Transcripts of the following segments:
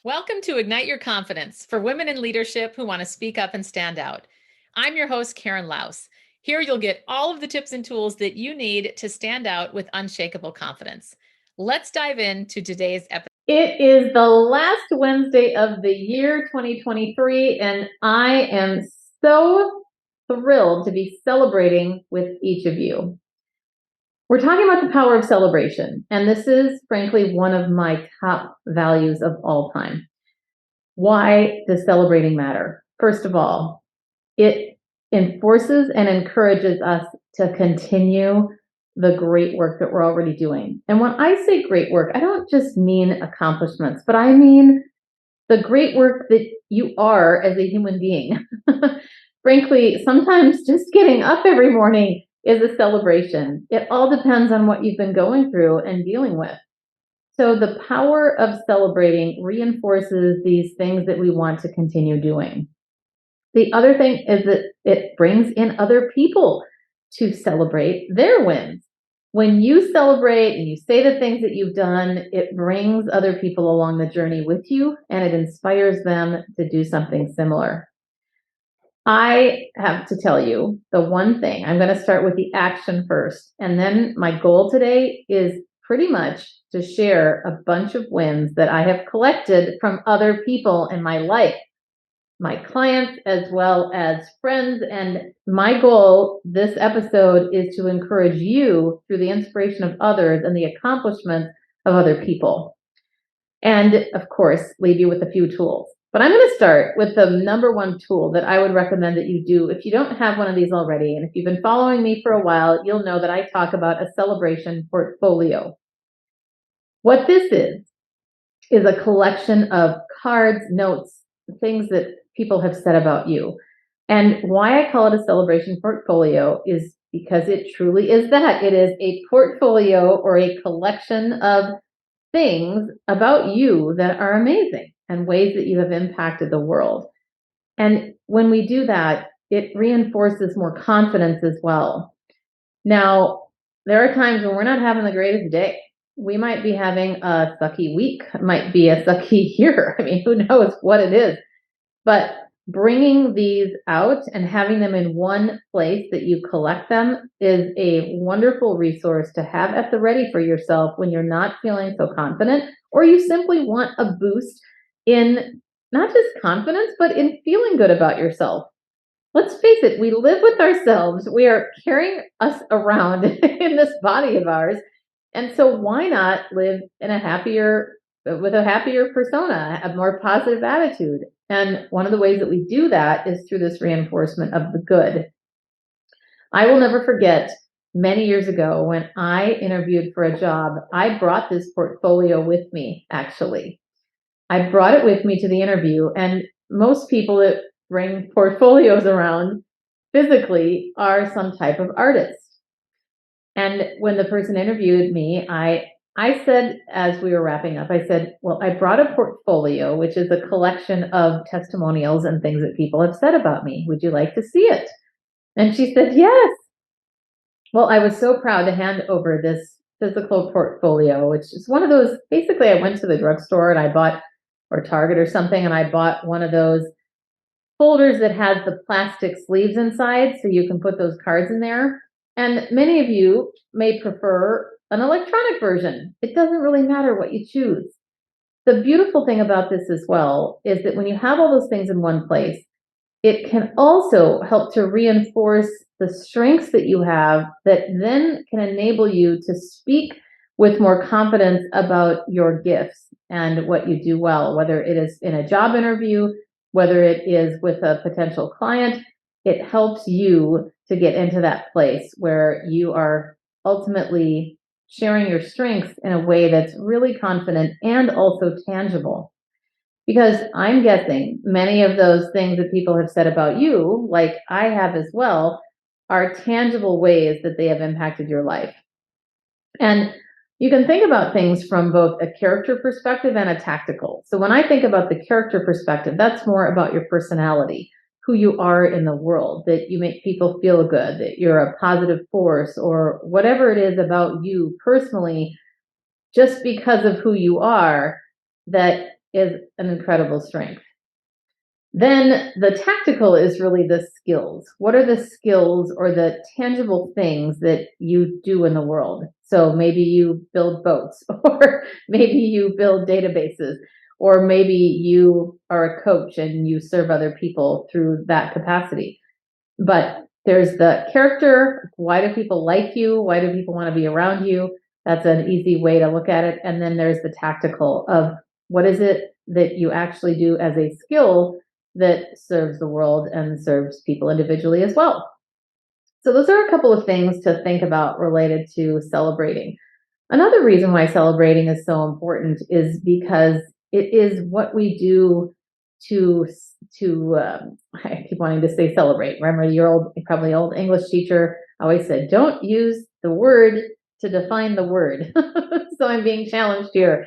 Welcome to Ignite Your Confidence for women in leadership who want to speak up and stand out. I'm your host, Karen Laus. Here you'll get all of the tips and tools that you need to stand out with unshakable confidence. Let's dive into today's episode. It is the last Wednesday of the year 2023, and I am so thrilled to be celebrating with each of you. We're talking about the power of celebration, and this is frankly one of my top values of all time. Why does celebrating matter? First of all, it enforces and encourages us to continue the great work that we're already doing. And when I say great work, I don't just mean accomplishments, but I mean the great work that you are as a human being. Frankly, sometimes just getting up every morning is a celebration. It all depends on what you've been going through and dealing with. So the power of celebrating reinforces these things that we want to continue doing. The other thing is that it brings in other people to celebrate their wins. When you celebrate and you say the things that you've done, it brings other people along the journey with you and it inspires them to do something similar. I have to tell you the one thing, I'm going to start with the action first. And then my goal today is pretty much to share a bunch of wins that I have collected from other people in my life, my clients, as well as friends. And my goal this episode is to encourage you through the inspiration of others and the accomplishments of other people. And of course, leave you with a few tools. But I'm going to start with the number one tool that I would recommend that you do if you don't have one of these already. And if you've been following me for a while, you'll know that I talk about a celebration portfolio. What this is a collection of cards, notes, things that people have said about you. And why I call it a celebration portfolio is because it truly is that. It is a portfolio or a collection of things about you that are amazing and ways that you have impacted the world. And when we do that, it reinforces more confidence as well. Now, there are times when we're not having the greatest day. We might be having a sucky week, it might be a sucky year. I mean, who knows what it is. But bringing these out and having them in one place that you collect them is a wonderful resource to have at the ready for yourself when you're not feeling so confident, or you simply want a boost in not just confidence, but in feeling good about yourself. Let's face it, we live with ourselves. We are carrying us around in this body of ours. And so why not live in with a happier persona, a more positive attitude? And one of the ways that we do that is through this reinforcement of the good. I will never forget many years ago when I interviewed for a job, I brought this portfolio with me, actually. I brought it with me to the interview, and most people that bring portfolios around physically are some type of artist. And when the person interviewed me, I said, as we were wrapping up, I said, well, I brought a portfolio, which is a collection of testimonials and things that people have said about me. Would you like to see it? And she said, yes. Well, I was so proud to hand over this physical portfolio, which is one of those, basically I went to the drugstore and I bought, or Target or something, and I bought one of those folders that has the plastic sleeves inside so you can put those cards in there. And many of you may prefer an electronic version. It doesn't really matter what you choose. The beautiful thing about this as well is that when you have all those things in one place, it can also help to reinforce the strengths that you have that then can enable you to speak with more confidence about your gifts and what you do well, whether it is in a job interview, whether it is with a potential client. It helps you to get into that place where you are ultimately sharing your strengths in a way that's really confident and also tangible. Because I'm guessing many of those things that people have said about you, like I have as well, are tangible ways that they have impacted your life. And you can think about things from both a character perspective and a tactical. So when I think about the character perspective, that's more about your personality, who you are in the world, that you make people feel good, that you're a positive force, or whatever it is about you personally, just because of who you are, that is an incredible strength. Then the tactical is really the skills. What are the skills or the tangible things that you do in the world? So maybe you build boats, or maybe you build databases, or maybe you are a coach and you serve other people through that capacity. But there's the character. Why do people like you? Why do people want to be around you? That's an easy way to look at it. And then there's the tactical of what is it that you actually do as a skill that serves the world and serves people individually as well. So those are a couple of things to think about related to celebrating. Another reason why celebrating is so important is because it is what we do to I keep wanting to say celebrate. Remember your probably old English teacher always said, don't use the word to define the word. So I'm being challenged here.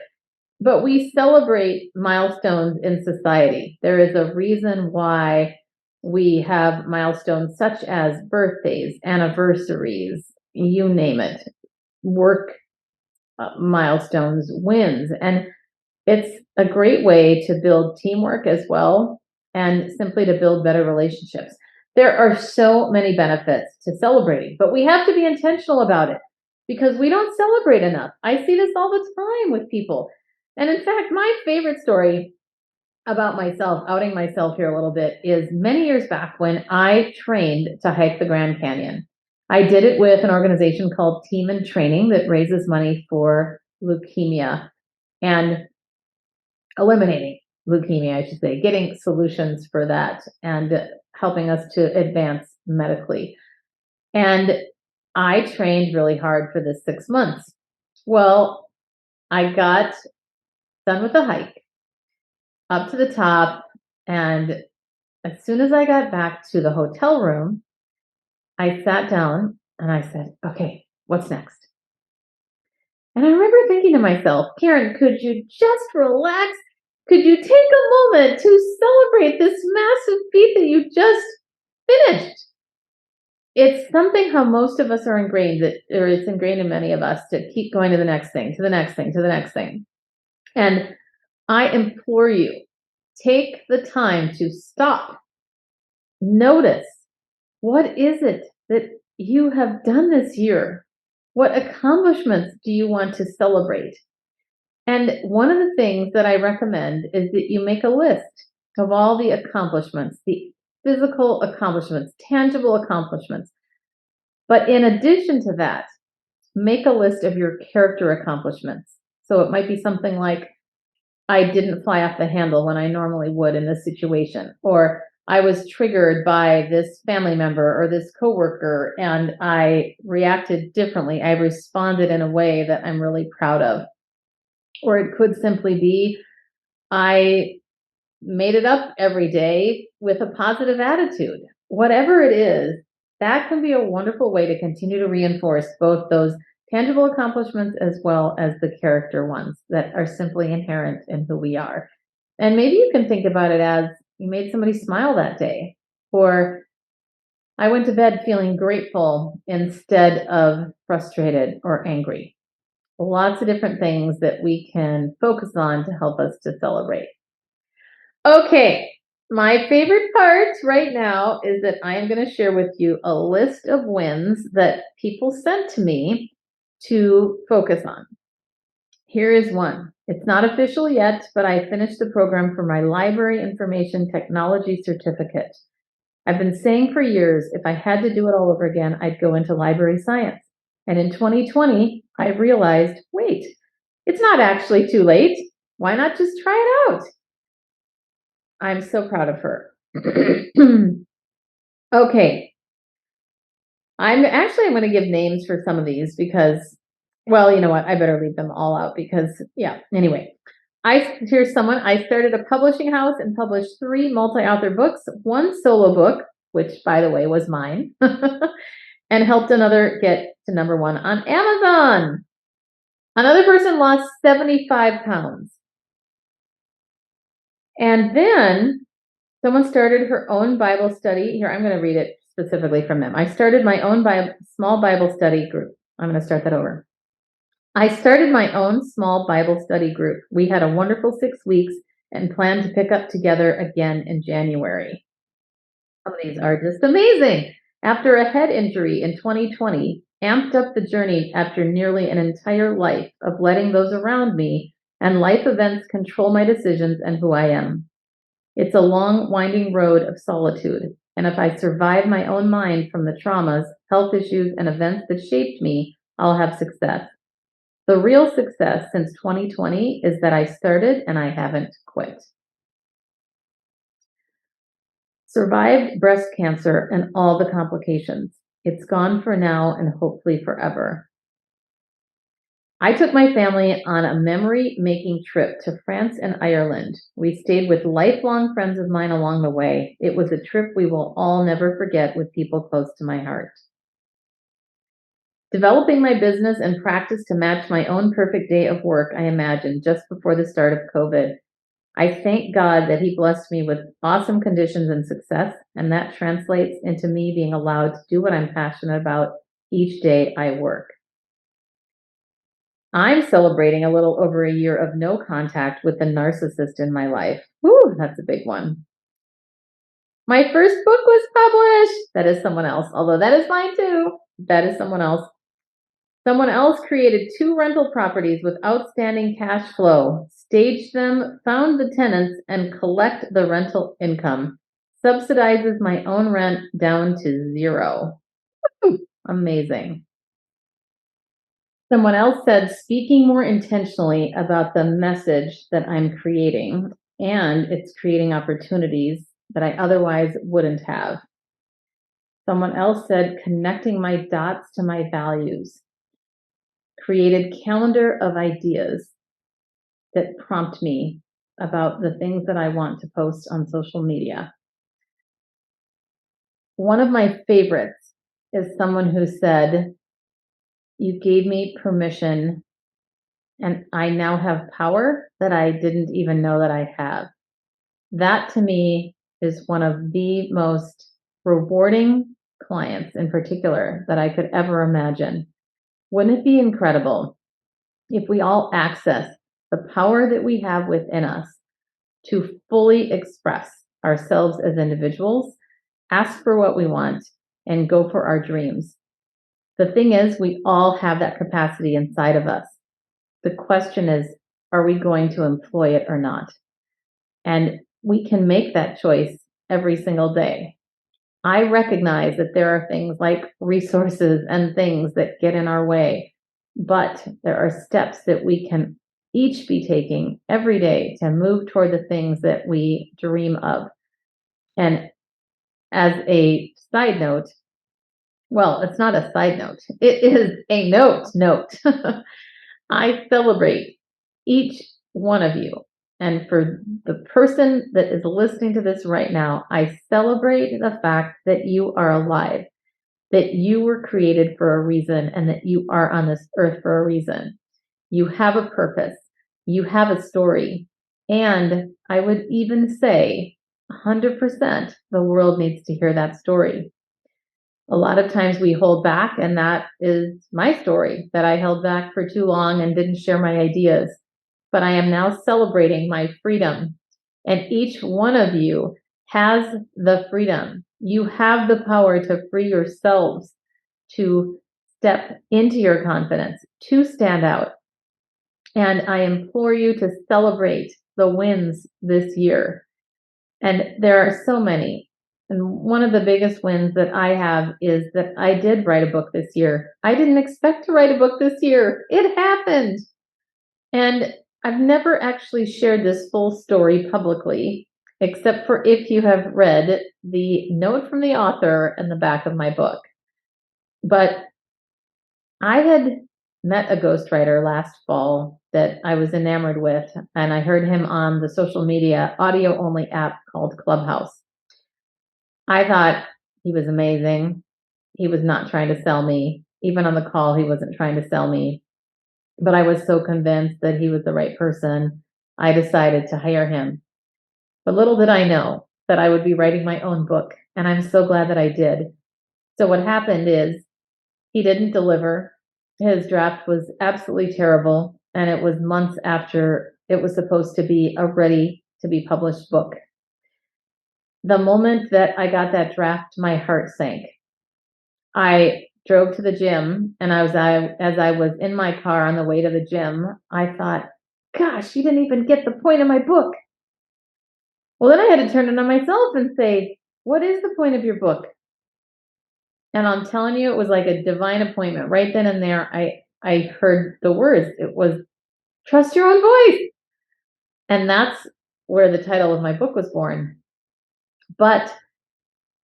But we celebrate milestones in society. There is a reason why we have milestones such as birthdays, anniversaries, you name it, work milestones, wins. And it's a great way to build teamwork as well, and simply to build better relationships. There are so many benefits to celebrating, but we have to be intentional about it because we don't celebrate enough. I see this all the time with people. And in fact, my favorite story about myself, outing myself here a little bit, is many years back when I trained to hike the Grand Canyon. I did it with an organization called Team in Training that raises money for leukemia and eliminating leukemia, I should say, getting solutions for that and helping us to advance medically. And I trained really hard for this 6 months. Well, I got done with the hike up to the top, and as soon as I got back to the hotel room, I sat down and I said, okay, what's next? And I remember thinking to myself, Karen, could you just relax? Could you take a moment to celebrate this massive feat that you just finished? It's something how most of us are ingrained that, or it's ingrained in many of us to keep going to the next thing, to the next thing, to the next thing. And I implore you, take the time to stop, notice, what is it that you have done this year? What accomplishments do you want to celebrate? And one of the things that I recommend is that you make a list of all the accomplishments, the physical accomplishments, tangible accomplishments. But in addition to that, make a list of your character accomplishments. So it might be something like, I didn't fly off the handle when I normally would in this situation, or I was triggered by this family member or this coworker and I reacted differently. I responded in a way that I'm really proud of. Or it could simply be, I made it up every day with a positive attitude. Whatever it is, that can be a wonderful way to continue to reinforce both those tangible accomplishments as well as the character ones that are simply inherent in who we are. And maybe you can think about it as you made somebody smile that day, or I went to bed feeling grateful instead of frustrated or angry. Lots of different things that we can focus on to help us to celebrate. Okay, my favorite part right now is that I am going to share with you a list of wins that people sent to me to focus on. Here is one. It's not official yet, but I finished the program for my Library Information Technology Certificate. I've been saying for years, if I had to do it all over again, I'd go into library science. And in 2020, I realized, wait, it's not actually too late. Why not just try it out? I'm so proud of her. Okay. I'm going to give names for some of these because, well, you know what? I better leave them all out because, yeah, anyway. Here's someone. I started a publishing house and published 3 multi-author books, 1 solo book, which, by the way, was mine, and helped another get to #1 on Amazon. Another person lost 75 pounds. And then someone started her own Bible study. Here, I'm going to read it specifically from them. I started my own small Bible study group. I'm going to start that over. I started my own small Bible study group. We had a wonderful 6 weeks and plan to pick up together again in January. Some of these are just amazing. After a head injury in 2020, amped up the journey after nearly an entire life of letting those around me and life events control my decisions and who I am. It's a long, winding road of solitude, and if I survive my own mind from the traumas, health issues, and events that shaped me, I'll have success. The real success since 2020 is that I started and I haven't quit. Survived breast cancer and all the complications. It's gone for now and hopefully forever. I took my family on a memory-making trip to France and Ireland. We stayed with lifelong friends of mine along the way. It was a trip we will all never forget with people close to my heart. Developing my business and practice to match my own perfect day of work, I imagined, just before the start of COVID. I thank God that He blessed me with awesome conditions and success, and that translates into me being allowed to do what I'm passionate about each day I work. I'm celebrating a little over a year of no contact with the narcissist in my life. Whew, that's a big one. My first book was published. That is someone else, although that is mine too. That is someone else. Someone else created 2 rental properties with outstanding cash flow, staged them, found the tenants, and collect the rental income. Subsidizes my own rent down to 0. Amazing. Someone else said, speaking more intentionally about the message that I'm creating, and it's creating opportunities that I otherwise wouldn't have. Someone else said, connecting my dots to my values. Created calendar of ideas that prompt me about the things that I want to post on social media. One of my favorites is someone who said, you gave me permission and I now have power that I didn't even know that I have. That to me is one of the most rewarding clients in particular that I could ever imagine. Wouldn't it be incredible if we all access the power that we have within us to fully express ourselves as individuals, ask for what we want, and go for our dreams? The thing is, we all have that capacity inside of us. The question is, are we going to employ it or not? And we can make that choice every single day. I recognize that there are things like resources and things that get in our way, but there are steps that we can each be taking every day to move toward the things that we dream of. And as a side note, well, it's not a side note, it is a note. I celebrate each one of you. And for the person that is listening to this right now, I celebrate the fact that you are alive, that you were created for a reason, and that you are on this earth for a reason. You have a purpose, you have a story, and I would even say 100% the world needs to hear that story. A lot of times we hold back, and that is my story, that I held back for too long and didn't share my ideas. But I am now celebrating my freedom. And each one of you has the freedom. You have the power to free yourselves, to step into your confidence, to stand out. And I implore you to celebrate the wins this year. And there are so many. And one of the biggest wins that I have is that I did write a book this year. I didn't expect to write a book this year. It happened. And I've never actually shared this full story publicly, except for if you have read the note from the author in the back of my book. But I had met a ghostwriter last fall that I was enamored with, and I heard him on the social media audio only app called Clubhouse. I thought he was amazing. He was not trying to sell me. Even on the call, he wasn't trying to sell me. But I was so convinced that he was the right person, I decided to hire him. But little did I know that I would be writing my own book, and I'm so glad that I did. So what happened is he didn't deliver. His draft was absolutely terrible, and it was months after it was supposed to be a ready to be published book. The moment that I got that draft, my heart sank. I drove to the gym, and as I was in my car on the way to the gym, I thought, gosh, you didn't even get the point of my book. Well, then I had to turn it on myself and say, what is the point of your book? And I'm telling you, it was like a divine appointment. Right then and there, I heard the words. It was trust your own voice. And that's where the title of my book was born. But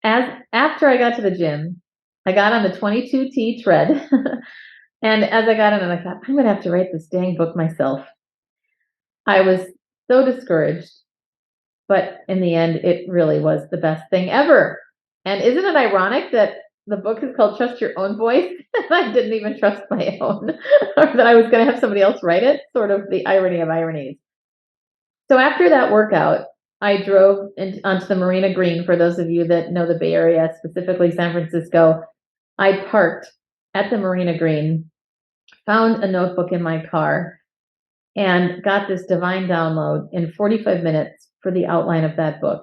after I got to the gym, I got on the 22T tread. And as I got in, I thought, I'm going to have to write this dang book myself. I was so discouraged. But in the end, it really was the best thing ever. And isn't it ironic that the book is called Trust Your Own Voice? And I didn't even trust my own, or that I was going to have somebody else write it. Sort of the irony of ironies. So after that workout, I drove onto the Marina Green. For those of you that know the Bay Area, specifically San Francisco, I parked at the Marina Green, found a notebook in my car, and got this divine download in 45 minutes for the outline of that book.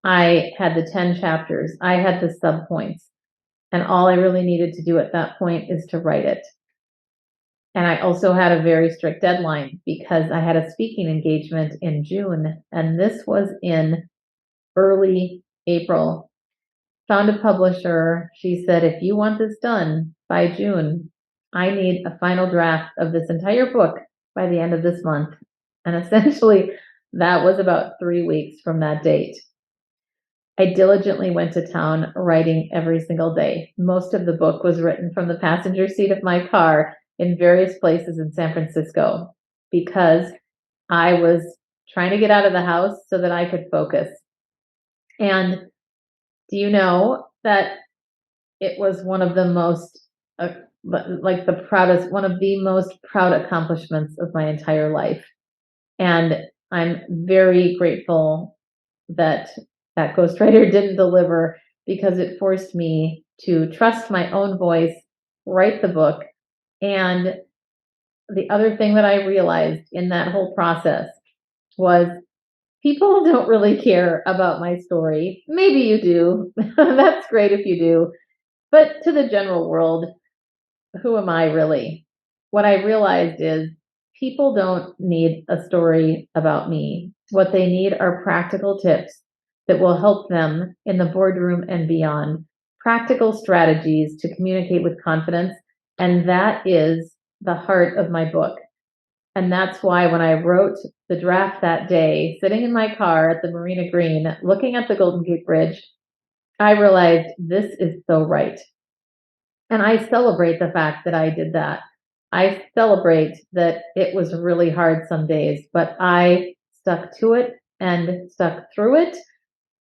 I had the 10 chapters. I had the subpoints. And all I really needed to do at that point is to write it. And I also had a very strict deadline because I had a speaking engagement in June, and this was in early April. Found a publisher. She said, if you want this done by June, I need a final draft of this entire book by the end of this month. And essentially, that was about 3 weeks from that date. I diligently went to town writing every single day. Most of the book was written from the passenger seat of my car in various places in San Francisco because I was trying to get out of the house so that I could focus. And do you know that it was one of the most, one of the most proud accomplishments of my entire life. And I'm very grateful that that ghostwriter didn't deliver, because it forced me to trust my own voice, write the book. And the other thing that I realized in that whole process was people don't really care about my story. Maybe you do. That's great if you do. But to the general world, who am I really? What I realized is people don't need a story about me. What they need are practical tips that will help them in the boardroom and beyond, practical strategies to communicate with confidence. And that is the heart of my book. And that's why when I wrote the draft that day, sitting in my car at the Marina Green, looking at the Golden Gate Bridge, I realized this is so right. And I celebrate the fact that I did that. I celebrate that it was really hard some days, but I stuck to it and stuck through it.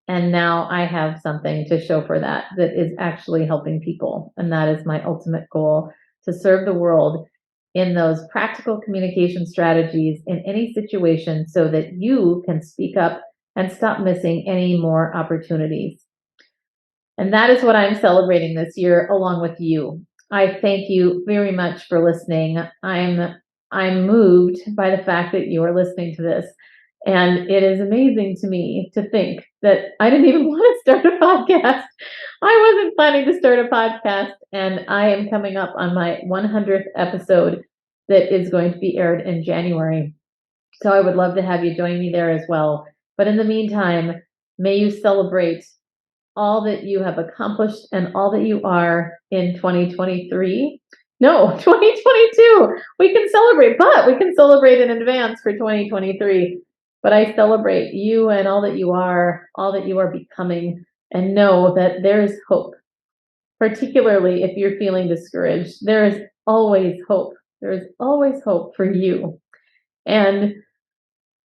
And now I have something to show for that is actually helping people. And that is my ultimate goal, to serve the world in those practical communication strategies in any situation so that you can speak up and stop missing any more opportunities. And that is what I'm celebrating this year along with you. I thank you very much for listening. I'm moved by the fact that you are listening to this. And it is amazing to me to think that I didn't even want to start a podcast. I wasn't planning to start a podcast, and I am coming up on my 100th episode that is going to be aired in January. So I would love to have you join me there as well. But in the meantime, may you celebrate all that you have accomplished and all that you are in 2023. No, 2022. We can celebrate, but we can celebrate in advance for 2023. But I celebrate you and all that you are becoming, and know that there is hope. Particularly if you're feeling discouraged, there is always hope. There is always hope for you. And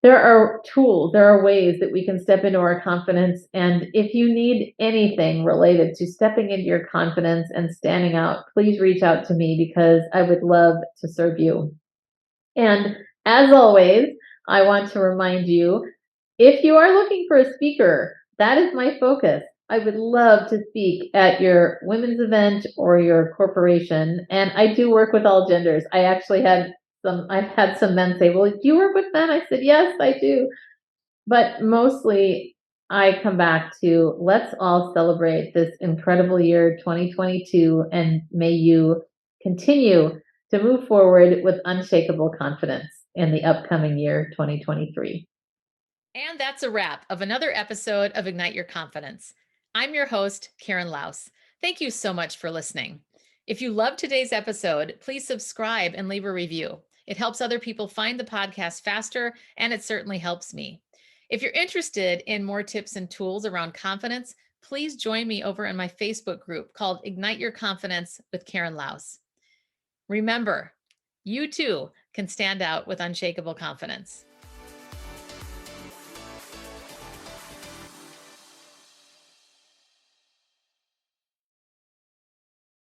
there are tools, there are ways that we can step into our confidence. And if you need anything related to stepping into your confidence and standing out, please reach out to me, because I would love to serve you. And as always, I want to remind you, if you are looking for a speaker, that is my focus. I would love to speak at your women's event or your corporation. And I do work with all genders. I've had some men say, well, do you work with men? I said, yes, I do. But mostly I come back to let's all celebrate this incredible year 2022, and may you continue to move forward with unshakable confidence in the upcoming year 2023. And that's a wrap of another episode of Ignite Your Confidence. I'm your host, Karen Laus. Thank you so much for listening. If you loved today's episode, please subscribe and leave a review. It helps other people find the podcast faster, and it certainly helps me. If you're interested in more tips and tools around confidence, please join me over in my Facebook group called Ignite Your Confidence with Karen Laus. Remember, you too can stand out with unshakable confidence.